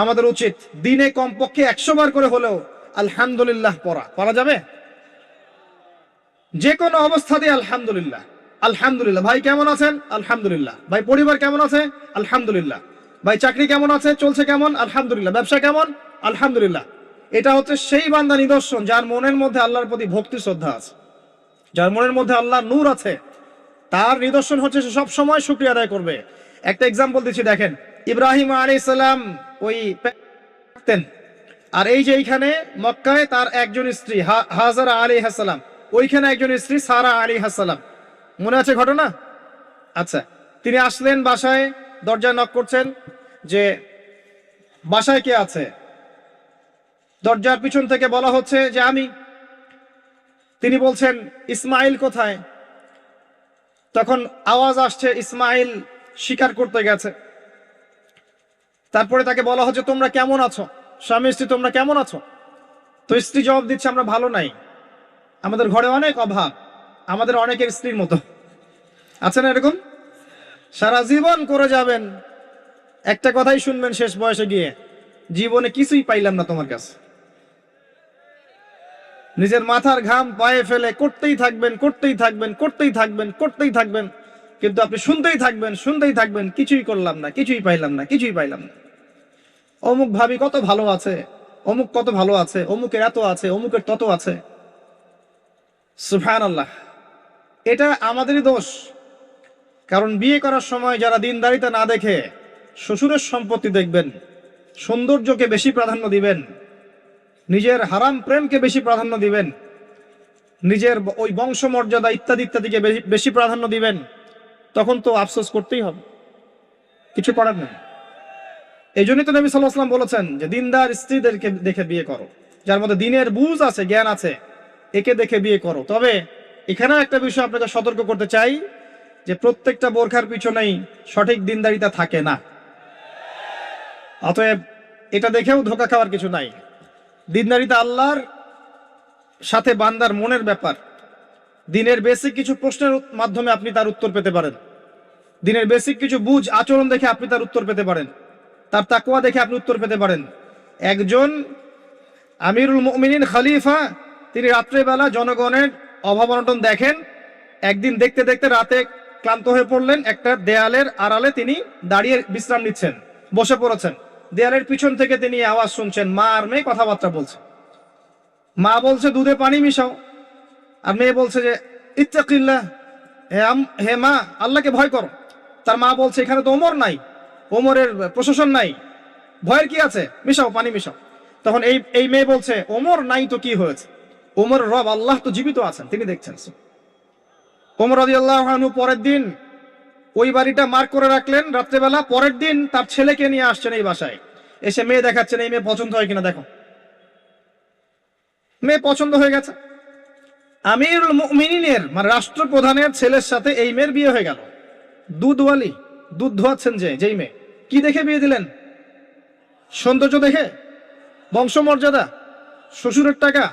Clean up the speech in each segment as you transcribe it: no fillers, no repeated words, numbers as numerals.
আমাদের উচিত দিনে কমপক্ষে 100 বার করে হলেও আলহামদুলিল্লাহ পড়া যাবে? যে কোনো অবস্থাতে আলহামদুলিল্লাহ। আলহামদুলিল্লাহ। ভাই কেমন আছেন? আলহামদুলিল্লাহ। ভাই পরিবার কেমন আছে? আলহামদুলিল্লাহ। ভাই চাকরি কেমন আছে, চলছে কেমন? আলহামদুলিল্লাহ। ব্যবসা কেমন? আলহামদুলিল্লাহ। এটা হচ্ছে সেই বান্দা নিদর্শন যার মনের মধ্যে আল্লাহর প্রতি ভক্তি শ্রদ্ধা আছে, যার মনের মধ্যে আল্লাহর নূর আছে। তার নিদর্শন হচ্ছে সে সব সময় শুকরিয়া আদায় করবে। একটা এক্সাম্পল দিচ্ছি, দেখেন ইব্রাহিম আলাইহিস সালাম ওই থাকতেন, আর এই যে এইখানে মক্কায় তার একজন স্ত্রী হাজারা আলাইহিস সালাম, ওইখানে একজন স্ত্রী সারা আলাইহিস সালাম। মনে আছে ঘটনা? আচ্ছা, তিনি আসলেন বাসায়, দরজায় নক করছেন যে বাসায় কে আছে? দরজার পিছন থেকে বলা হচ্ছে যে আমি। তিনি বলছেন ইসমাইল কোথায়? তখন আওয়াজ আসছে ইসমাইল শিকার করতে গেছে। তারপরে তাকে বলা হচ্ছে তোমরা কেমন আছো, স্বামী স্ত্রী তোমরা কেমন আছো? তো স্ত্রী জবাব দিচ্ছে আমরা ভালো নাই, আমাদের ঘরে অনেক অভাব, আমাদের অনেকের স্ত্রীর মতো। আছে না এরকম? সারা জীবন করে যাবেন, একটা কথাই শুনবেন শেষ বয়সে গিয়ে, জীবনে কিছুই পাইলাম না তোমার কাছে। নিজের মাথার ঘাম পায়ে ফেলে করতেই থাকবেন, করতেই থাকবেন, করতেই থাকবেন, করতেই থাকবেন, কিন্তু আপনি শুনতেই থাকবেন, শুনতেই থাকবেন, কিছুই করলাম না, কিছুই পাইলাম না, কিছুই পাইলাম না। অমুক ভাবি কত ভালো আছে, অমুক কত ভালো আছে, অমুকের এত আছে, অমুকের তত আছে। সুবহানাল্লাহ। এটা আমাদেরই দোষ। কারণ বিয়ে করার সময় যারা দিনদারিতা না দেখে শ্বশুরের সম্পত্তি দেখবেন, সৌন্দর্যকে বেশি প্রাধান্য দিবেন, নিজের হারাম প্রেমকে বেশি প্রাধান্য দিবেন, নিজের ওই বংশমর্যাদা ইত্যাদি ইত্যাদিকে বেশি প্রাধান্য দিবেন, তখন তো আফসোস করতেই হবে, কিছু করার নেই। এই জন্যই তো নবী সাল্লাল্লাহু আলাইহি ওয়াসাল্লাম বলেছেন যে দিনদার স্ত্রীদেরকে দেখে বিয়ে করো, যার মধ্যে দিনের বুঝ আছে, জ্ঞান আছে, একে দেখে বিয়ে করো। তবে এখানেও একটা বিষয় আপনাকে সতর্ক করতে চাই যে প্রত্যেকটা বোরখার পিছনেই সঠিক দিনদারিতা থাকে না। অতএব এটা দেখেও ধোঁকা খাওয়ার কিছু নাই। দিনদারিতা আল্লাহর সাথে বান্দার মনের ব্যাপার। দিনের বেসিক কিছু প্রশ্নের মাধ্যমে আপনি তার উত্তর পেতে পারেন, দিনের বেসিক কিছু বুঝ আচরণ দেখে আপনি তার উত্তর পেতে পারেন, তার তাকওয়া দেখে আপনি উত্তর পেতে পারেন। একজন আমিরুল মুমিনিন খলিফা, তিনি রাত্রেবেলা জনগণের অভাব অনটন দেখেন। একদিন দেখতে দেখতে রাতে ক্লান্ত হয়ে পড়লেন, একটা দেয়ালের আড়ালে তিনি দাঁড়িয়ে বিশ্রাম নিচ্ছেন, বসে পড়েছেন। দেয়ালের পিছন থেকে তিনি আওয়াজ শুনছেন, মা আর মেয়ে কথাবার্তা বলছে। মা বলছে দুধে পানি মিশাও, আর মেয়ে বলছে যে ইত্তাকিল্লাহ, হে মা আল্লাহকে ভয় করো। তার মা বলছে এখানে তো ওমর নাই, ওমরের প্রশাসন নাই, ভয়ের কি আছে, মিশাও, পানি মিশাও। তখন এই মেয়ে বলছে ওমর নাই তো কি হয়েছে, ওমর রব আল্লাহ তো জীবিত আছেন, তিনি দেখছেন। ওমর রাদিয়াল্লাহু আনহু পরের দিন ওই বাড়িটা মার্ক করে রাখলেন রাত্রেবেলা। পরের দিন তার ছেলেকে নিয়ে আসছেন এই বাসায়, এসে মেয়ে দেখাচ্ছেন, এই মেয়ে পছন্দ হয় কিনা দেখো। মেয়ে পছন্দ হয়ে গেছে। আমিরুল মুমিনিনের মানে রাষ্ট্রপ্রধানের ছেলের সাথে এই মেয়ের বিয়ে হয়ে গেল। দুধওয়ালি, দুধ ধোয়াচ্ছেন যেই মেয়ে, কি দেখে বিয়ে দিলেন? সৌন্দর্য দেখে? বংশমর্যাদা? শ্বশুরের টাকা?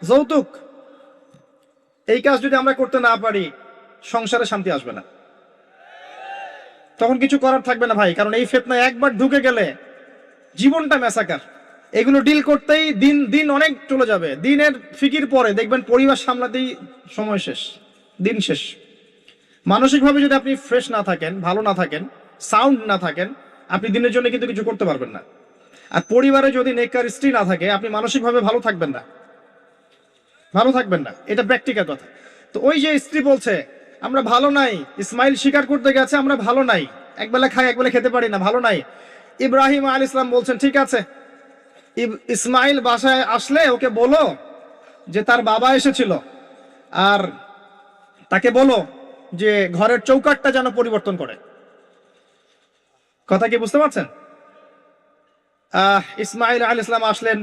যৌতুক? এই কাজ যদি আমরা করতে না পারি, সংসারে শান্তি আসবে না, তখন কিছু করার থাকবে না ভাই। কারণ এই ফিতনায় একবার ঢুকে গেলে জীবনটা ম্যাসাকার। এগুলো ডিল করতেই দিন দিন অনেক চলে যাবে। দিনের ফিকির পরে দেখবেন পরিবার সামলাতেই সময় শেষ, দিন শেষ। মানসিকভাবে যদি আপনি ফ্রেশ না থাকেন, ভালো না থাকেন, সাউন্ড না থাকেন, আপনি দিনের জন্য কিন্তু কিছু করতে পারবেন না। আর পরিবারে যদি নেককার স্ত্রী না থাকে, আপনি মানসিকভাবে ভালো থাকবেন না, ভালো থাকবেন না, এটা প্র্যাকটিক্যাল কথা। তো ওই যে স্ত্রী বলছে আমরা ভালো নাই, ইসমাইল শিকার করতে গেছে, আমরা ভালো নাই, একবেলা খাই একবেলা খেতে পারি না, ভালো নাই। ইব্রাহিম আলাইহিস সালাম বলছেন ঠিক আছে, ইসমাইল বাসায় আসলে ওকে বলো যে তার বাবা এসেছিল, আর তাকে বলো যে ঘরের চৌকাঠটা যেন পরিবর্তন করে। কথা কি বুঝতে পারছেন? ইসমাইল আলাইহিস সালাম আসলেন,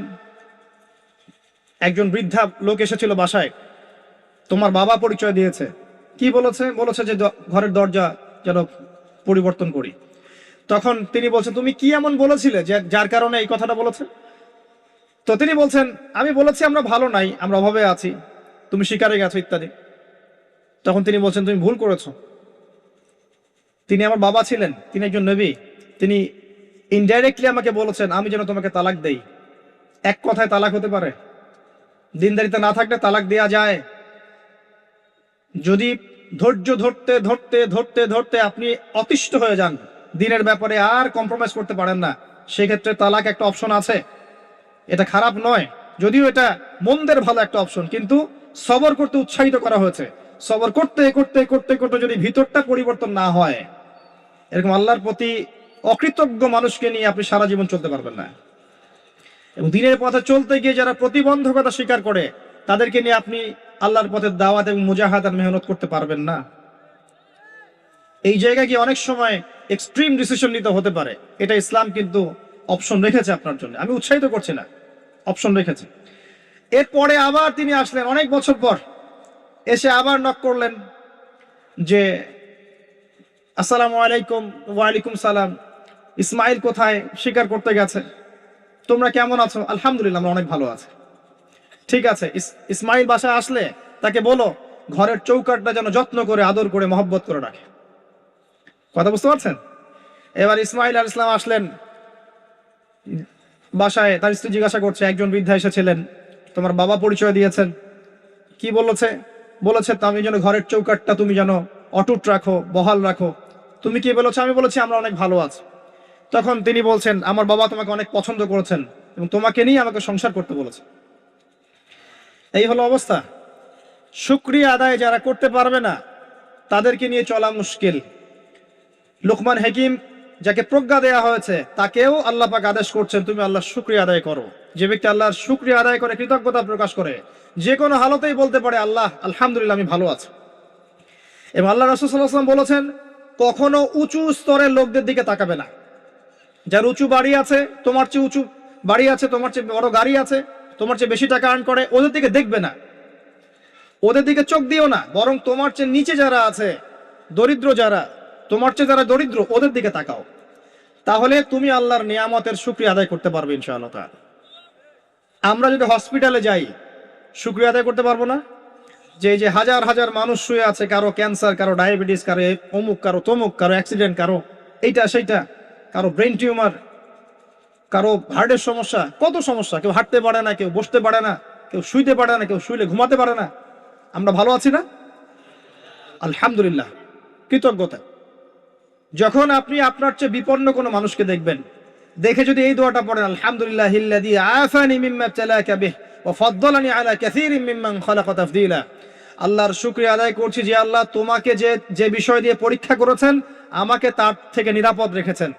একজন বৃদ্ধা লোক এসেছিল বাসায়, তোমার বাবা পরিচয় দিয়েছে। কি বলেছে? বলেছে যে ঘরের দরজা যেন পরিবর্তন করি। তখন তিনি বলছেন তুমি কি এমন বলেছিলে যে যার কারণে এই কথাটা বলেছে? তো তিনি বলছেন আমি বলেছি আমরা ভালো নাই, আমরা অভাবে আছি, তুমি শিকারে গেছো ইত্যাদি। তখন তিনি বলছেন তুমি ভুল করেছো, তিনি আমার বাবা ছিলেন, তিনি একজন নবী, তিনি ইনডাইরেক্টলি আমাকে বলেছেন আমি যেন তোমাকে তালাক দেই। এক কথায় তালাক হতে পারে? দিনদারিতা না থাকলে তালাক দেয়া যায়? যদি ধৈর্য ধরতে ধরতে ধরতে ধরতে আপনি অতিষ্ঠ হয়ে যান, দিনের ব্যাপারে আর কম্প্রোমাইজ করতে পারেন না, সেক্ষেত্রে তালাক একটা অপশন আছে। এটা খারাপ নয়, যদিও এটা মন্দের ভালো একটা অপশন, কিন্তু সবর করতে উৎসাহিত করা হয়েছে। সবর করতে করতে করতে করতে যদি ভিতরটা পরিবর্তন না হয়, এরকম আল্লাহর প্রতি অকৃতজ্ঞ মানুষকে নিয়ে আপনি সারা জীবন চলতে পারবেন না। এবং দিনের পথে চলতে গিয়ে যারা প্রতিবন্ধকতা স্বীকার করে, তাদেরকে নিয়ে আপনি আল্লাহর পথে দাওয়াত এবং মুজাহাদার মেহনত করতে পারবেন না। এই জায়গায় গিয়ে অনেক সময় এক্সট্রিম ডিসিশন নিতে হতে পারে। এটা ইসলাম কিন্তু অপশন রেখেছে আপনার জন্য, আমি উৎসাহিত করছি না, অপশন রেখেছে। এরপরে আবার তিনি আসলেন অনেক বছর পর, এসে আবার নক করলেন যে আসসালামু আলাইকুম। ওয়ালাইকুম সালাম। ইসমাইল কোথায়? শিকার করতে গেছে। তোমরা কেমন আছো? আলহামদুলিল্লাহ, আমরা অনেক ভালো আছি। ঠিক আছে, ইসমাইল বাসায় আসলে তাকে বলো ঘরের চৌকাটটা যেন যত্ন করে আদর করে মহব্বত করে রাখে। কথা বুঝতে পারছেন? এবার ইসমাইল আলাইহিস সালাম আসলেন বাসায়, তার স্ত্রী জিজ্ঞাসা করছে, একজন বৃদ্ধা এসেছিলেন, তোমার বাবা পরিচয় দিয়েছেন, কি বলেছে? বলেছে আমি যেন ঘরের চৌকাটটা তুমি যেন অটুট রাখো, বহাল রাখো। তুমি কি বলেছো? আমি বলেছি আমরা অনেক ভালো আছি। তখন তিনি বলছেন আমার বাবা তোমাকে অনেক পছন্দ করেছেন এবং তোমাকে নিয়ে আমাকে সংসার করতে বলেছে। এই হলো অবস্থা। শুকরিয়া আদায় যারা করতে পারবে না, তাদেরকে নিয়ে চলা মুশকিল। লুকমান হাকিম, যাকে প্রজ্ঞা দেয়া হয়েছে, তাকেও আল্লাহ পাক আদেশ করছেন তুমি আল্লাহর শুকরিয়া আদায় করো। যে ব্যক্তি আল্লাহর শুকরিয়া আদায় করে, কৃতজ্ঞতা প্রকাশ করে, যে কোনো হালতেই বলতে পারে আল্লাহ আলহামদুলিল্লাহ আমি ভালো আছি। এবং আল্লাহ রাসূল সাল্লাল্লাহু আলাইহি ওয়াসাল্লাম বলেছেন কখনো উঁচু স্তরের লোকদের দিকে তাকাবে না। যার উঁচু বাড়ি আছে, তোমার চেয়ে উঁচু বাড়ি আছে, তোমার চেয়ে বড় গাড়ি আছে, তোমার চেয়ে বেশি টাকা আর্ন করে, ওদের দিকে দেখবে না, ওদের দিকে চোখ দিও না। বরং তোমার চেয়ে নিচে যারা আছে, দরিদ্র যারা, তোমার চেয়ে যারা দরিদ্র, ওদের দিকে তাকাও। তাহলে তুমি আল্লাহর নিয়ামতের শুকরিয়া আদায় করতে পারবে ইনশাআল্লাহ তাআলা। আমরা যদি হসপিটালে যাই, শুকরিয়া আদায় করতে পারবো না? যে যে হাজার হাজার মানুষ শুয়ে আছে, কারো ক্যান্সার, কারো ডায়াবেটিস, কারো অমুক, কারো তমুক, কারো অ্যাক্সিডেন্ট, কারো এইটা সেইটা, কারো ব্রেন টিউমার, কারো হার্টের সমস্যা, কত সমস্যা। কেউ হাঁটতে পারে না, কেউ বসতে পারে না, কেউ শুইতে পারে না, কেউ শুইলে ঘুমাতে পারে না। আমরা ভালো আছি না? আলহামদুলিল্লাহ, কৃতজ্ঞতা। যখন আপনি আপনার চেয়ে বিপন্ন কোনো মানুষকে দেখবেন, দেখে যদি এই দোয়াটা পড়েন আলহামদুলিল্লাহিল্লাযী আফানি মিম্মা ইবতালাকা বিহি ওয়া ফাদ্দালানি আলা কাসীরিম মিম্মান খালাকা তাফদীলা। আল্লাহর শুকরিয়া আদায় করছি যে আল্লাহ তোমাকে যে বিষয় দিয়ে পরীক্ষা করেছেন, আমাকে তার থেকে নিরাপদ রেখেছেন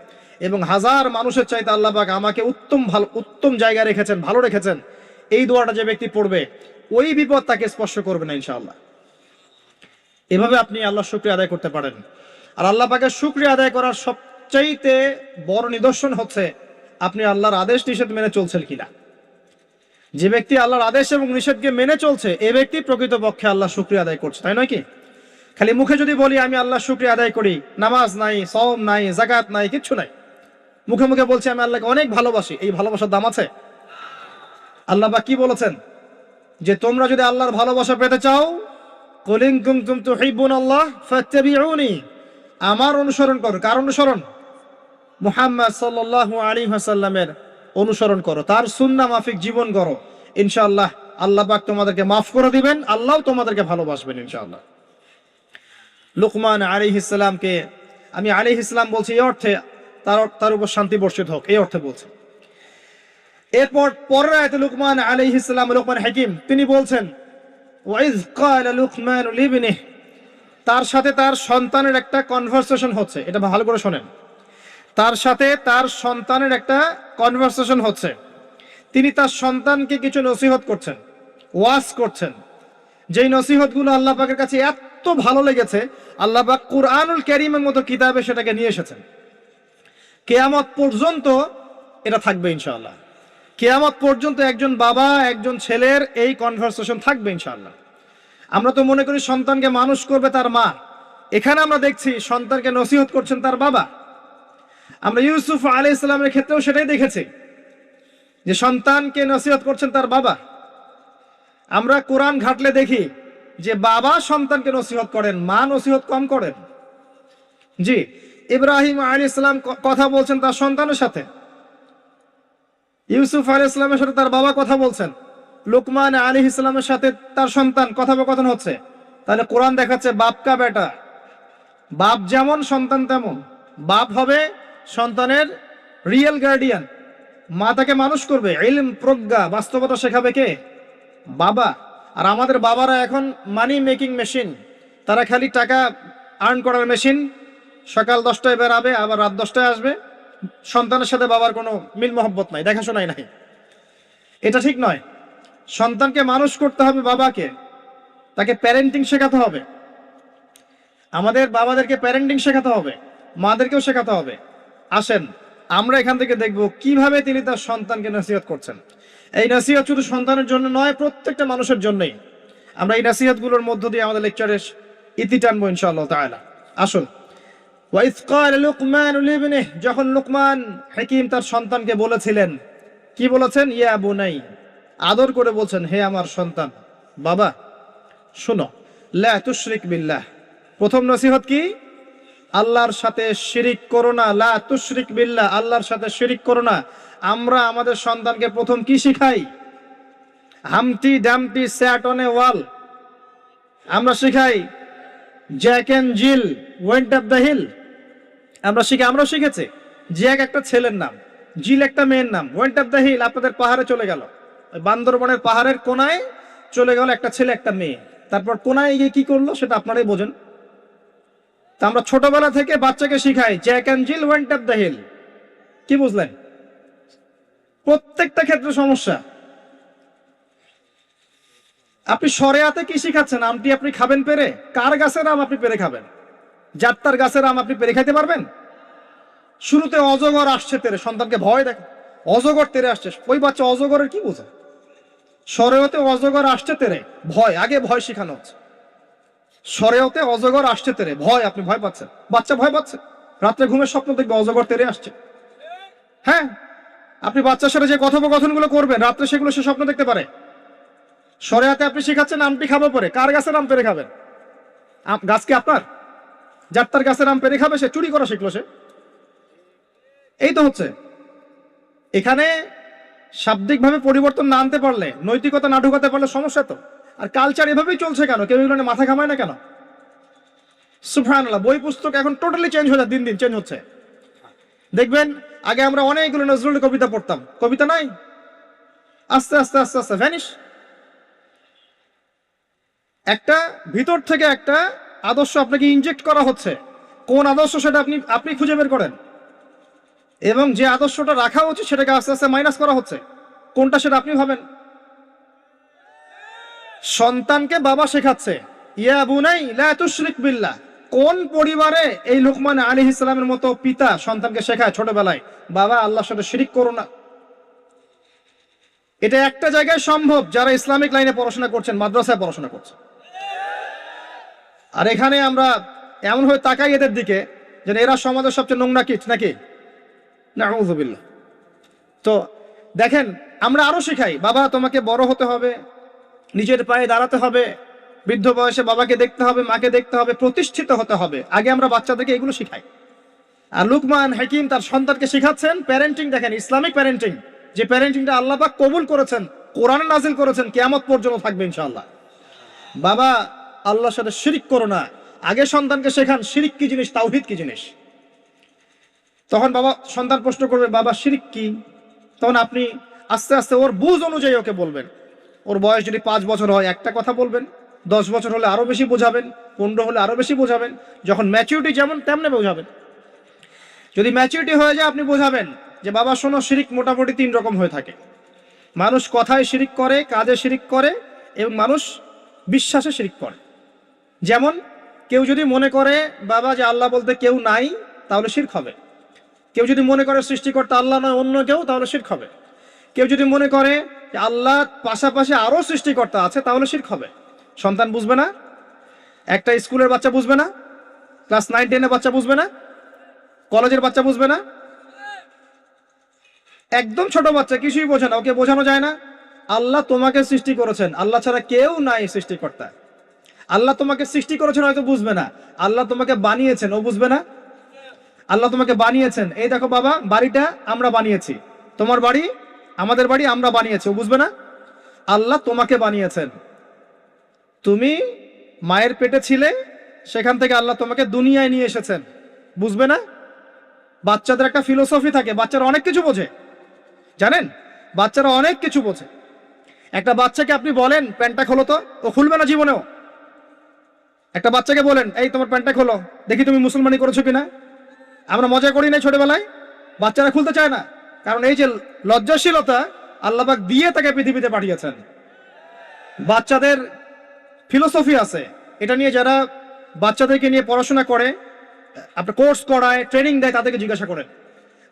এবং হাজার মানুষের চাইতে আল্লাহ পাক আমাকে উত্তম জায়গায় রেখেছেন, ভালো রেখেছেন। এই দোয়াটা যে ব্যক্তি পড়বে, ওই বিপদ তাকে স্পর্শ করবে না ইনশাআল্লাহ। এভাবে আপনি আল্লাহর শুকরিয়া আদায় করতে পারেন। আর আল্লাহ পাকের শুকরিয়া আদায় করার সবচাইতে বড় নিদর্শন হচ্ছে আপনি আল্লাহর আদেশ নিষেধ মেনে চলছেন কিনা। যে ব্যক্তি আল্লাহর আদেশ এবং নিষেধকে মেনে চলছে, এ ব্যক্তি প্রকৃতপক্ষে আল্লাহ শুকরিয়া আদায় করছে, তাই নয় কি? খালি মুখে যদি বলি আমি আল্লাহ শুকরিয়া আদায় করি, নামাজ নাই, সওম নাই, যাকাত নাই, কিচ্ছু নাই, মুখে মুখে বলছি আমি আল্লাহকে অনেক ভালোবাসি, এই ভালোবাসার দাম আছে? আল্লাহ পাক কি বলেছেন? যে তোমরা যদি আল্লাহর ভালোবাসা পেতে চাও, কুল ইন কুনতুম তুহিব্বুনাল্লাহ ফাত্তাবিউনি, আমার অনুসরণ করো। কার অনুসরণ? মুহাম্মদ সাল্লাল্লাহু আলাইহি ওয়াসাল্লামের অনুসরণ করো, তার সুন্নাহ মাফিক জীবন করো। ইনশাআল্লাহ আল্লাহ পাক তোমাদেরকে মাফ করে দিবেন, আল্লাহও তোমাদেরকে ভালোবাসবেন ইনশাআল্লাহ। লুকমান আলাইহিস সালামকে আমি আলাইহিস সালাম বলছি এই অর্থে তার উপর শান্তি বর্ষিত হোক, এই অর্থে বলছি। এরপর পরের আয়াতে লুকমান আলাইহিস সালাম, লুকমান হাকিম, তিনি বলছেন ওয়াইজ ক্বালা লুকমান লিবনিহি, তার সাথে তার সন্তানের একটা কনভারসেশন হচ্ছে। এটা ভালো করে শোনেন, তার সাথে তার সন্তানের একটা কনভারসেশন হচ্ছে। তিনি তার সন্তানকে কিছু নসিহত করছেন, ওয়াজ করছেন। যেই নসিহতগুলো আল্লাহ পাকের কাছে এত ভালো লেগেছে, আল্লাহ পাক কুরআনুল কারীমের মতো কিতাবে সেটাকে নিয়ে এসেছেন। কিয়ামত পর্যন্ত এটা থাকবে ইনশাআল্লাহ। কিয়ামত পর্যন্ত একজন বাবা একজন ছেলের এই কনভারসেশন থাকবে ইনশাআল্লাহ। আমরা তো মনে করি সন্তানকে মানুষ করবে তার মা, এখানে আমরা দেখছি সন্তানকে নসিহত করছেন তার বাবা। আমরা ইউসুফ আলাইহিস সালামের ক্ষেত্রেও সেটাই দেখেছি, যে সন্তানকে নসিহত করছেন তার বাবা। আমরা কোরআন ঘাটলে দেখি যে বাবা সন্তানকে নসিহত করেন, মা নসিহত কম করেন। জি, ইব্রাহিম আলাইহিস সালাম কথা বলছেন তার সন্তানের সাথে, ইউসুফ আলাইহিস সালামের সাথে তার বাবা কথা বলছেন, লুকমান আলাইহিস সালামের সাথে তার সন্তান কথোপকথন হচ্ছে। তাহলে কোরআন দেখাচ্ছে বাপ কা বেটা, বাপ যেমন সন্তান তেমন। বাপ হবে সন্তানের রিয়েল গার্ডিয়ান, মা তাকে মানুষ করবে, ইলম প্রজ্ঞা বাস্তবতা শেখাবে কে? বাবা। আর আমাদের বাবারা এখন মানি মেকিং মেশিন, তারা খালি টাকা আর্ন করার মেশিন। সকাল 10টায় বেরাবে, আবার রাত 10টায় আসবে। সন্তানের সাথে বাবার কোনো মিল মহব্বত নাই, দেখাশোনাই নাই। এটা ঠিক নয়। সন্তানকে মানুষ করতে হবে বাবাকে, তাকে প্যারেন্টিং শেখাতে হবে। আমাদের বাবাদেরকে প্যারেন্টিং শেখাতে হবে, মাদেরকেও শেখাতে হবে। আসেন আমরা এখান থেকে দেখব কিভাবে তিনি তার সন্তানকে নসিহত করছেন। এই নসিহত শুধু সন্তানের জন্য নয়, প্রত্যেকটা মানুষের জন্যই। আমরা এই নসিহতগুলোর মধ্য দিয়ে আমাদের লেকচারের ইতি টানবো ইনশাআল্লাহ তাআলা। আসুন, ওয়াইজ ক্বাল লুকমান লিবনিহি, যখন লুকমান হাকিম তার সন্তানকে বলেছিলেন, কি বলেছেন? ইয়া বুনাই, আদর করে বলছেন, হে আমার সন্তান, বাবা শুনো, লা তুশরিক বিল্লাহ। প্রথম নসিহত কি? আল্লাহর সাথে শিরিক করো না। লা তুশরিক বিল্লাহ, আল্লাহর সাথে শিরিক করো না। আমরা আমাদের সন্তানকে প্রথম কি শিখাই? Humpty Dumpty sat on a wall. আমরা শিখাই Jack and Jill went up the hill. আমরা শিখেছি জ্যাক একটা ছেলের নাম, জিল একটা মেয়ের নাম, ওয়েন্ট আপ দ্য হিল আপনাদের পাহাড়ে চলে গেল, বান্দরবনের পাহাড়ের কোনায় চলে গেল একটা ছেলে একটা মেয়ে। তারপর কোনায় গিয়ে কি করলো সেটা আপনারাই বোঝেন। তা আমরা ছোটবেলা থেকে বাচ্চাকে শিখাই Jack and Jill went up the hill. কি বুঝলেন? প্রত্যেকটা ক্ষেত্রে সমস্যা। আপনি শরিয়াতে কি শিখাচ্ছেন? আমটি আপনি খাবেন পেরে? কার গাছের আম আপনি পেরে খাবেন? যাত্রার গাছের আম আপনি পেরে খাইতে পারবেন? শুরুতে অজগর আসছে তেরে, সন্তানকে ভয় দেখে, অজগর তেরে আসছে। ওই বাচ্চা অজগরের কি বোঝে? শরিয়তে অজগর আসছে তেরে, ভয়, আগে ভয় শেখানো হচ্ছে। শরিয়তে অজগর আসছে তেরে, ভয়, আপনি ভয় পাচ্ছেন, বাচ্চা ভয় পাচ্ছে, রাত্রে ঘুমের স্বপ্ন দেখবে অজগর তেরে আসছে। হ্যাঁ, আপনি বাচ্চার সাথে যে কথোপকথনগুলো করবেন রাত্রে, সেগুলো সে স্বপ্ন দেখতে পারে। শরিয়াতে আপনি শিখাচ্ছেন আমটি খাবো পরে, কার গাছের আম পেরে খাবেন? গাছ কি আপনার? যাত্রার গাছের আম পেরে খাবে? সে চুরি করা শিখলো সে। এই তো হচ্ছে এখানে শাব্দিকভাবে পরিবর্তন না আনতে পারলে, নৈতিকতা না ঢুকাতে পারলে সমস্যা তো। আর কালচার এভাবেই চলছে কেন? কেউ এগুলো নিয়ে মাথা ঘামায় না কেন? সুবহানাল্লাহ, বই পুস্তক এখন টোটালি চেঞ্জ হয়ে যায়, দিন দিন চেঞ্জ হচ্ছে। দেখবেন আগে আমরা অনেকগুলো নজরুলের কবিতা পড়তাম, কবিতা নাই, আস্তে আস্তে আস্তে আস্তে ভ্যানিশ। একটা ভিতর থেকে একটা আদর্শ আপনাকে ইনজেক্ট করা হচ্ছে। কোন আদর্শ সেটা আপনি খুঁজে বের করেন, এবং যে আদর্শটা রাখা উচিত সেটাকে আস্তে আস্তে মাইনাস করা হচ্ছে। কোনটা সেটা আপনি ভাবেন। সন্তানকে বাবা শেখাচ্ছে ইয়া বুনাই লা তুশরিক বিল্লাহ। কোন পরিবারে এই লুকমান আলাইহিস সালামের মতো পিতা সন্তানকে শেখায় ছোটবেলায়, বাবা আল্লাহর সাথে শিরিক করো না? এটা একটা জায়গায় সম্ভব, যারা ইসলামিক লাইনে পড়াশোনা করছেন, মাদ্রাসায় পড়াশোনা করছেন। আর এখানে আমরা এমন হয়ে তাকাই এদের দিকে যে এরা সমাজের সবচেয়ে নোংরা কিট নাকি, নাউযুবিল্লাহ। তো দেখেন, আমরা আরো শিখাই বাবা তোমাকে বড় হতে হবে, নিজের পায়ে দাঁড়াতে হবে, বৃদ্ধ বয়সে বাবাকে দেখতে হবে, মাকে দেখতে হবে, প্রতিষ্ঠিত হতে হবে। আগে আমরা বাচ্চাদেরকে এগুলো শিখাই। আর লুকমান হাকিম তার সন্তানকে শিখাচ্ছেন প্যারেন্টিং। দেখেন ইসলামিক প্যারেন্টিং, যে প্যারেন্টিংটা আল্লাহ পাক কবুল করেছেন, কোরআনে নাজিল করেছেন, কিয়ামত পর্যন্ত থাকবে ইনশাআল্লাহ। বাবা আল্লাহর সাথে শিরিক করো না। আগে সন্তানকে শেখান শিরিক কি জিনিস, তাওহীদ কি জিনিস। তখন বাবা সন্তান প্রশ্ন করবে বাবা শিরিক কি, তখন আপনি আস্তে আস্তে ওর বুঝ অনুযায়ী ওকে বলবেন। ওর বয়স যদি 5 বছর হয় একটা কথা বলবেন, 10 বছর হলে আরো বেশি বোঝাবেন, 15 হলে আরো বেশি বোঝাবেন। যখন ম্যাচুরিটি যেমন তেমনি বোঝাবেন। যদি ম্যাচুরিটি হয়ে যায় আপনি বোঝাবেন যে বাবা শোনো, শিরিক মোটামুটি 3 রকম হয়ে থাকে। মানুষ কথায় শিরিক করে, কাজে শিরিক করে, এবং মানুষ বিশ্বাসে শিরিক করে। যেমন কেউ যদি মনে করে বাবা যে আল্লাহ বলতে কেউ নাই, তাহলে শিরক হবে। কেউ যদি মনে করে সৃষ্টিকর্তা আল্লাহ নয় অন্য কেউ, তাহলে শিরক হবে। কেউ যদি মনে করে যে আল্লাহ পাশাপাশি আরো সৃষ্টিকর্তা আছে, তাহলে শিরক হবে। সন্তান বুঝবে না, একটা স্কুলের বাচ্চা বুঝবে না, ক্লাস 9-10 বাচ্চা বুঝবে না, কলেজের বাচ্চা বুঝবে না, একদম ছোট বাচ্চা কিছুই বোঝে না, ওকে বোঝানো যায় না আল্লাহ তোমাকে সৃষ্টি করেছেন, আল্লাহ ছাড়া কেউ নাই সৃষ্টিকর্তা। আল্লাহ তোমাকে সৃষ্টি করেছেন হয়তো বুঝবে না, আল্লাহ তোমাকে বানিয়েছেন ও বুঝবে না। আল্লাহ তোমাকে বানিয়েছেন, এই দেখো বাবা বাড়িটা আমরা বানিয়েছি, তোমার বাড়ি আমাদের বাড়ি আমরা বানিয়েছি, ও বুঝবে না? আল্লাহ তোমাকে বানিয়েছেন, তুমি মায়ের পেটে ছিলে, সেখান থেকে আল্লাহ তোমাকে দুনিয়ায় নিয়ে এসেছেন, বুঝবে না? বাচ্চাদের একটা ফিলোসফি থাকে, বাচ্চারা অনেক কিছু বোঝে, জানেন? বাচ্চারা অনেক কিছু বোঝে। একটা বাচ্চাকে আপনি বলেন প্যান্টটা খোলো তো, ও খুলবে না জীবনেও। একটা বাচ্চাকে বলেন এই তোমার প্যান্টটা খোলো, দেখি তুমি মুসলমানি করেছো কিনা। আমরা মজা করি নাই ছোটবেলায়? বাচ্চারা খুলতে চায় না, কারণ এই যে লজ্জাশীলতা আল্লাহ পাক দিয়ে তাকে পৃথিবীতে পাঠিয়েছেন। বাচ্চাদের ফিলোসফি আছে, এটা নিয়ে যারা বাচ্চাদেরকে নিয়ে পড়াশোনা করে, আপনার কোর্স করায়, ট্রেনিং দেয়, তাদেরকে জিজ্ঞাসা করেন।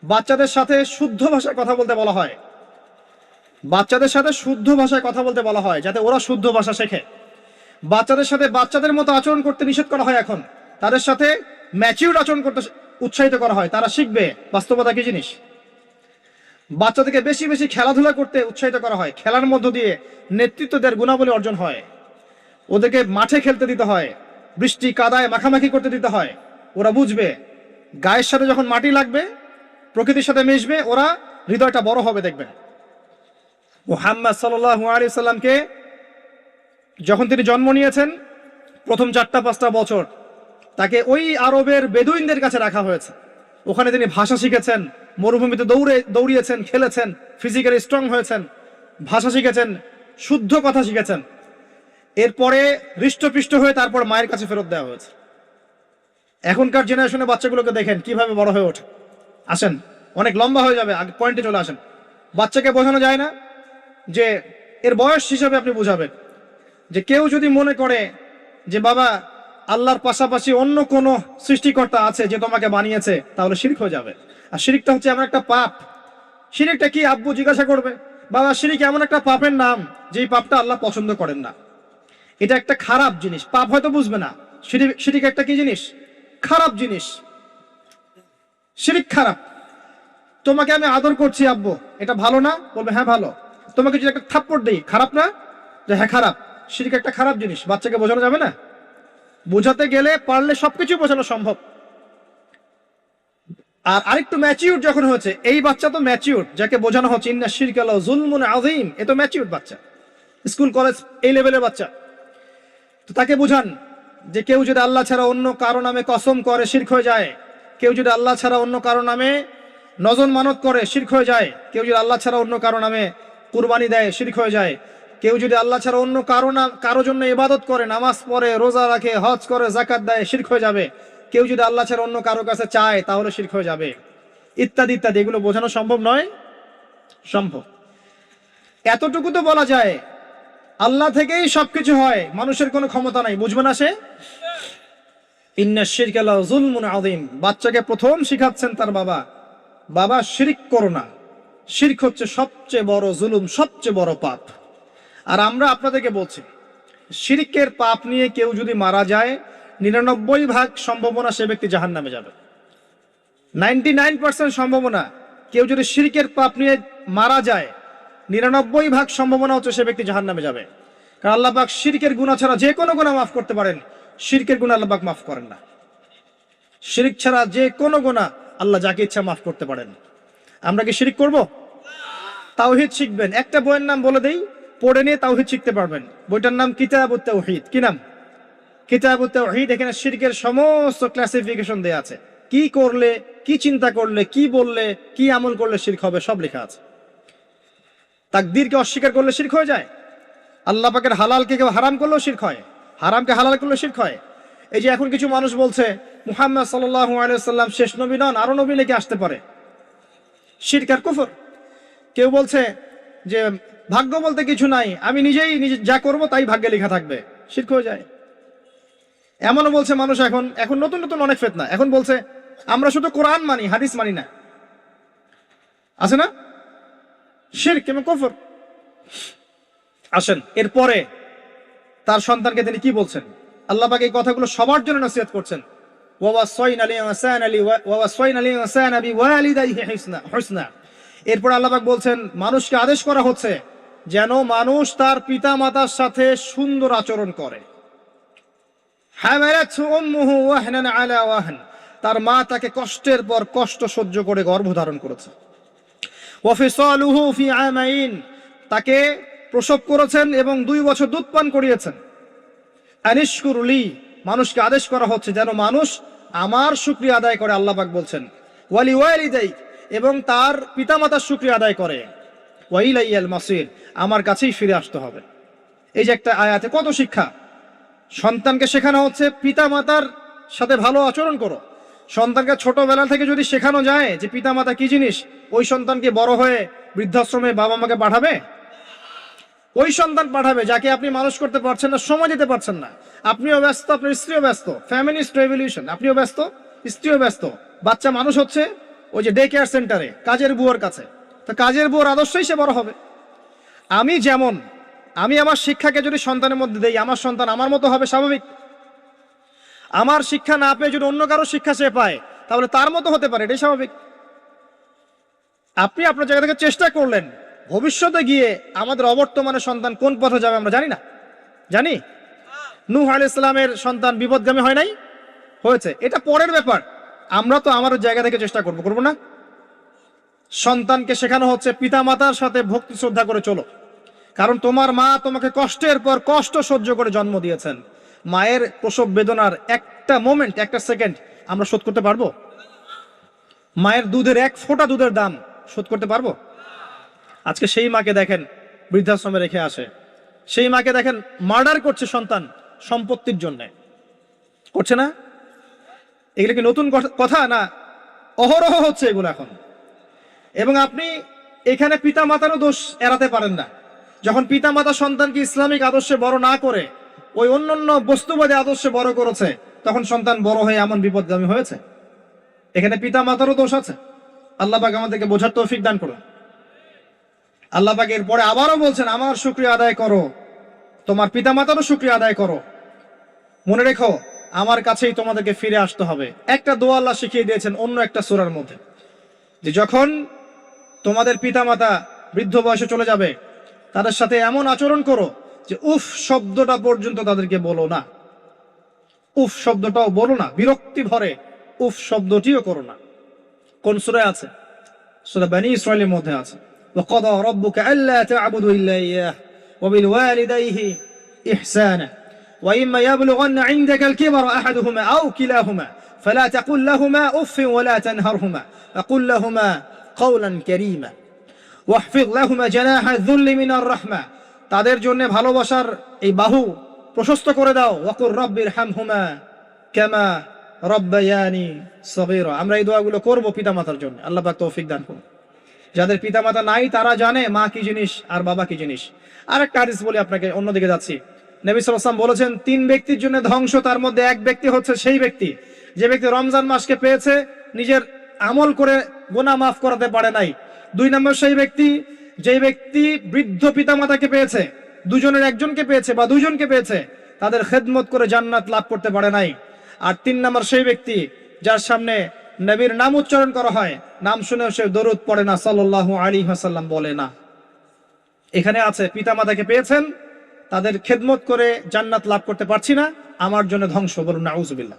বাচ্চাদের সাথে শুদ্ধ ভাষায় কথা বলতে বলা হয়, বাচ্চাদের সাথে শুদ্ধ ভাষায় কথা বলতে বলা হয়, যাতে ওরা শুদ্ধ ভাষা শেখে। বাচ্চাদের সাথে বাচ্চাদের মতো আচরণ করতে নিষেধ করা হয় এখন, তাদের সাথে ম্যাচিউর আচরণ করতে উৎসাহিত করা হয়, তারা শিখবে বাস্তবতা কি জিনিস। বাচ্চাদেরকে বেশি বেশি খেলাধুলা করতে উৎসাহিত করা হয়, খেলার মধ্য দিয়ে নেতৃত্ব দেওয়ার গুণাবলী অর্জন হয়। ওদেরকে মাঠে খেলতে দিতে হয়, বৃষ্টি কাদায় মাখামাখি করতে দিতে হয়, ওরা বুঝবে। গায়ের সাথে যখন মাটি লাগবে, প্রকৃতির সাথে মিশবে, ওরা হৃদয়টা বড় হবে। দেখবেন মুহাম্মদ সাল্লাল্লাহু আলাইহি সাল্লামকে যখন তিনি জন্ম নিয়েছেন, প্রথম 4-5 বছর তাকে ওই আরবের বেদুইনদের কাছে রাখা হয়েছে। ওখানে তিনি ভাষা শিখেছেন, মরুভূমিতে দৌড়িয়েছেন, খেলেছেন, ফিজিক্যালি স্ট্রং হয়েছেন, ভাষা শিখেছেন, শুদ্ধ কথা শিখেছেন। এরপরে হৃষ্টপৃষ্ট হয়ে তারপর মায়ের কাছে ফেরত দেওয়া হয়েছে। এখনকার জেনারেশনের বাচ্চাগুলোকে দেখেন কিভাবে বড় হয়ে ওঠে। আসেন, অনেক লম্বা হয়ে যাবে, পয়েন্টে চলে আসেন। বাচ্চাকে বোঝানো যায় না যে এর বয়স হিসাবে আপনি বুঝাবেন যে কেউ যদি মনে করে যে বাবা আল্লাহর পাশাপাশি অন্য কোনো সৃষ্টিকর্তা আছে যে তোমাকে বানিয়েছে, তাহলে শিরক হয়ে যাবে। আর শিরকটা হচ্ছে এমন একটা পাপ। শিরকটা কি আব্বু জিজ্ঞাসা করবে, বাবা শিরক এমন একটা পাপের নাম যেই পাপটা আল্লাহ পছন্দ করেন না। এটা একটা খারাপ জিনিস, পাপ হয়তো বুঝবে না। শিরক একটা কি জিনিস? খারাপ জিনিস। শিরক খারাপ। তোমাকে আমি আদর করছি আব্বু, এটা ভালো না? বলবে হ্যাঁ ভালো। তোমাকে যদি একটা থাপ্পড় দেই, খারাপ না? যে হ্যাঁ খারাপ। শিরক একটা খারাপ জিনিস, বাচ্চাকে বোঝানো যাবে না। বোঝাতে গেলে পারলে সবকিছু বোঝানো সম্ভব। আর আরেকটু ম্যাচিউর যখন হয়েছে, এই বাচ্চা তো ম্যাচিউর, যাকে বোঝানো হচ্ছে ইন্না শিরকা লাযুলমুন আযীম, এ তো ম্যাচিউর বাচ্চা, স্কুল কলেজ এই লেভেলের বাচ্চা। তো তাকে বোঝান যে কেউ যদি আল্লাহ ছাড়া অন্য কারো নামে কসম করে, শিরক হয়ে যায়। কেউ যদি আল্লাহ ছাড়া অন্য কারো নামে নজর মানত করে, শিরক হয়ে যায়। কেউ যদি আল্লাহ ছাড়া অন্য কারো নামে কুরবানি দেয়, শিরক হয়ে যায়। কেউ যদি আল্লাহ ছাড়া অন্য কারো জন্য ইবাদত করে, নামাজ পড়ে, রোজা রাখে, হজ করে, যাকাত দেয়, শিরক হয়ে যাবে। কেউ যদি আল্লাহ ছাড়া অন্য কারো কাছে চায়, তাহলে শিরক হয়ে যাবে, ইত্যাদি ইত্যাদি। এগুলো বোঝানো সম্ভব নয়? সম্ভব। এতটুকু তো বলা যায় আল্লাহ থেকেই সবকিছু হয়, মানুষের কোনো ক্ষমতা নাই। বুঝবে না সে? ইন্না শিরকা লাযুলমুন আযীম। বাচ্চাকে প্রথম শিখাচ্ছেন তার বাবা, বাবা শিরক করো না। শিরক হচ্ছে সবচেয়ে বড় জুলুম, সবচেয়ে বড় পাপ। আর আমরা আপনাদেরকে বলছি, শিরকের পাপ নিয়ে কেউ যদি মারা যায়, 99% সম্ভাবনা সে ব্যক্তি জাহান্নামে যাবে। 99% সম্ভাবনা। কেউ যদি শিরকের পাপ নিয়ে মারা যায়, 99% সম্ভাবনা হচ্ছে সে ব্যক্তি জাহান্নামে যাবে। কারণ আল্লাহ পাক শিরকের গুনাহ ছাড়া যে কোনো গুনাহ মাফ করতে পারেন, শিরকের গুনাহ আল্লাহ পাক মাফ করেন না। শিরক ছাড়া যে কোনো গুনাহ আল্লাহ যাকে ইচ্ছা মাফ করতে পারেন। আমরা কি শিরক করব? তাওহীদ শিখবেন। একটা বইয়ের নাম বলে দেই, পড়ে নিয়ে তাওহীদ শিখতে পারবেন। বইটার নাম কিতাবুত তাওহীদ। কি নাম? কিতাবুত তাওহীদ। এখানে শিরকের সমস্ত ক্লাসিফিকেশন দেয়া আছে। কি করলে, কি চিন্তা করলে, কি বললে, কি আমল করলে শিরক হবে, সব লেখা আছে। তাকদীরকে অস্বীকার করলে শিরক হয়ে যায়। আল্লাহ পাকের হালালকে কেউ হারাম করলেও শিরক হয়, হারামকে হালাল করলে শিরক হয়। এই যে এখন কিছু মানুষ বলছে মুহাম্মদ সাল্লাল্লাহু আলাইহি ওয়াসাল্লাম শেষ নবী নন, আরো নবী নাকি আসতে পারে। শিরক আর কুফর। কেউ বলছে যে ভাগ্য বলতে কিছু নাই, আমি নিজে যা করব তাই ভাগ্যে লেখা থাকবে, শিরক হয়ে যায়। এমনও বলছে মানুষ, এখন নতুন নতুন অনেক ফিতনা। এখন বলছে আমরা শুধু কোরআন মানি, হাদিস মানি না। আছে না? শিরক এবং কুফর। আসেন, এরপরে তার সন্তানকে তিনি কি বলছেন? আল্লাহ পাক এই কথাগুলো সবার জন্য নসিহত করছেন। এরপর আল্লাহ পাক বলছেন মানুষকে আদেশ করা হচ্ছে যেন মানুষ তার পিতা মাতার সাথে সুন্দর আচরণ করে। তার মা তাকে কষ্টের পর কষ্ট সহ্য করে গর্ভধারণ করেছে। ওয়াফিসালুহু ফি আমাইন, তাকে প্রসব করেছেন এবং 2 বছর দুধ পান করিয়েছেন। আনিশকুরলি, মানুষকে আদেশ করা হচ্ছে যেন মানুষ আমার শুকরিয়া আদায় করে, আল্লাহ পাক বলছেন। ওয়ালি ওয়ালিদাই, এবং তার পিতামাতার শুকরিয়া আদায় করে। ওয়া ইলাইয়াল মাসির, আমার কাছেই ফিরে আসতে হবে। এই যে একটা আয়াতে কত শিক্ষা। সন্তানকে শেখানো হচ্ছে পিতামাতার সাথে ভালো আচরণ করো। সন্তানকে ছোটবেলা থেকে যদি শেখানো যায় যে পিতামাতা কি জিনিস, ওই সন্তানকে বড় হয়ে বৃদ্ধাশ্রমে বাবা মাকে পাঠাবে? ওই সন্তান পাঠাবে যাকে আপনি মানুষ করতে পারছেন না, সময় দিতে পারছেন না। আপনিও ব্যস্ত, আপনার স্ত্রীও ব্যস্ত, ফ্যামিলিস্ট রেভলিউশন, আপনিও ব্যস্ত, স্ত্রীও ব্যস্ত। বাচ্চা মানুষ হচ্ছে ওই যে ডে কেয়ার সেন্টারে কাজের বুয়ার কাছে, তো কাজের বুয়ার আদর্শই সে বড় হবে। আমি আমার শিক্ষাকে যদি সন্তানের মধ্যে দেই, আমার সন্তান আমার মতো হবে, স্বাভাবিক। আমার শিক্ষা না পেয়ে যদি অন্য কারো শিক্ষা সে পায়, তাহলে তার মতো হতে পারে, এটাই স্বাভাবিক। আপনি আপনার জায়গা থেকে চেষ্টা করলেন, ভবিষ্যতে গিয়ে আমাদের অবর্তমানে সন্তান কোন পথে যাবে আমরা জানি না। জানি নূহ আলাইহিস সালামের সন্তান বিপদগামী হয় নাই? হয়েছে, এটা পরের ব্যাপার। আমরা তো আমার জায়গা থেকে চেষ্টা করব না? সন্তানকে শেখানো হচ্ছে পিতামাতার সাথে ভক্তি শ্রদ্ধা করে চলো, কারণ তোমার মা তোমাকে কষ্টের পর কষ্ট সহ্য করে জন্ম দিয়েছেন। মায়ের প্রসব বেদনার একটা মোমেন্ট, একটা সেকেন্ড আমরা শোধ করতে পারবো? মায়ের দুধের 1 ফোঁটা দুধের দাম শোধ করতে পারবো? আজকে সেই মাকে দেখেন বৃদ্ধাশ্রমে রেখে আসে, সেই মাকে দেখেন মার্ডার করছে সন্তান সম্পত্তির জন্য, করছে না? এগুলো কি নতুন কথা না? অহরহ হচ্ছে এগুলো এখন। এবং আপনি এখানে পিতা মাতারও দোষ এড়াতে পারেন না। যখন পিতা মাতা সন্তানকে ইসলামিক আদর্শে বড় না করে ওই অন্যান্য বস্তুবাদী আদর্শে বড় করেছে, তখন সন্তান বড় হয়ে এমন বিপদগামী হয়েছে। এখানে পিতা মাতারও দোষ আছে। আল্লাহ পাক আমাদেরকে বোঝার তৌফিক দান করুন। আল্লাহ পাক এরপরে আবারও বলছেন, আমার শুকরিয়া আদায় করো, তোমার পিতা মাতারও শুকরিয়া আদায় করো। মনে রেখো, আমার কাছেই তোমাদেরকে ফিরে আসতে হবে। একটা দোয়া আল্লাহ শিখিয়ে দিয়েছেন অন্য একটা সূরার মধ্যে, যে যখন তোমাদের পিতামাতা বৃদ্ধ বয়সে চলে যাবে, তাদের সাথে এমন আচরণ করো যে উফ শব্দটা পর্যন্ত তাদেরকে বলো না। উফ শব্দটাও বলো না, বিরক্তি ভরে উফ শব্দটিও করো না। কোন সূরায় আছে? সূরা বনী ইসরাঈলের মধ্যে আছে, وقضى ربك ألا تعبدوا إلا إياه وبالوالديه إحسانا وإما يبلغن عندك الكبر أحدهما أو كلاهما فلا تقل لهما أف ولا تنهرهما وقل لهما قولا كريما واحفظ لهما جناح الذل من الرحمة। তাদের জন্য ভালোবাসার এই বাহু প্রশস্ত করে দাও। ওয়াকুর রব্বির হামহুমা কামা রব্বায়ানি সগীরা। আমরা এই দোয়াগুলো করব পিতামাতার জন্য। আল্লাহ পাক তৌফিক দান করুন। যাদের পিতামাতা নাই তারা জানে মা কি জিনিস আর বাবা কি জিনিস। আর একটা হাদিস বলি আপনাকে, অন্যদিকে যাচ্ছি। নবী সাল্লাল্লাহু আলাইহি ওয়াসাল্লাম বলেছেন, 3 ব্যক্তির জন্য ধ্বংস, তার মধ্যে এক ব্যক্তি হচ্ছে সেই ব্যক্তি যে ব্যক্তি রমজান মাসকে পেয়েছে, নিজের আমল করে গুনাহ মাফ করাতে পারে নাই। 2 নম্বর সেই ব্যক্তি যে ব্যক্তি বৃদ্ধ পিতামাতাকে পেয়েছে, দুজনের একজনকে পেয়েছে বা দুইজনকে পেয়েছে, তাদের খেদমত করে জান্নাত লাভ করতে পারে নাই। আর 3 নম্বর সেই ব্যক্তি যার সামনে নবীর নাম উচ্চারণ করা হয়, নাম শুনেও সে দরুদ পড়ে না, সাল্লাল্লাহু আলাইহি ওয়াসাল্লাম বলে না। এখানে আছে পিতামাতাকে পেয়েছেন, তাদের খেদমত করে জান্নাত লাভ করতে পারছি না, আমার জন্য ধ্বংস, বলুন নাউজুবিল্লাহ।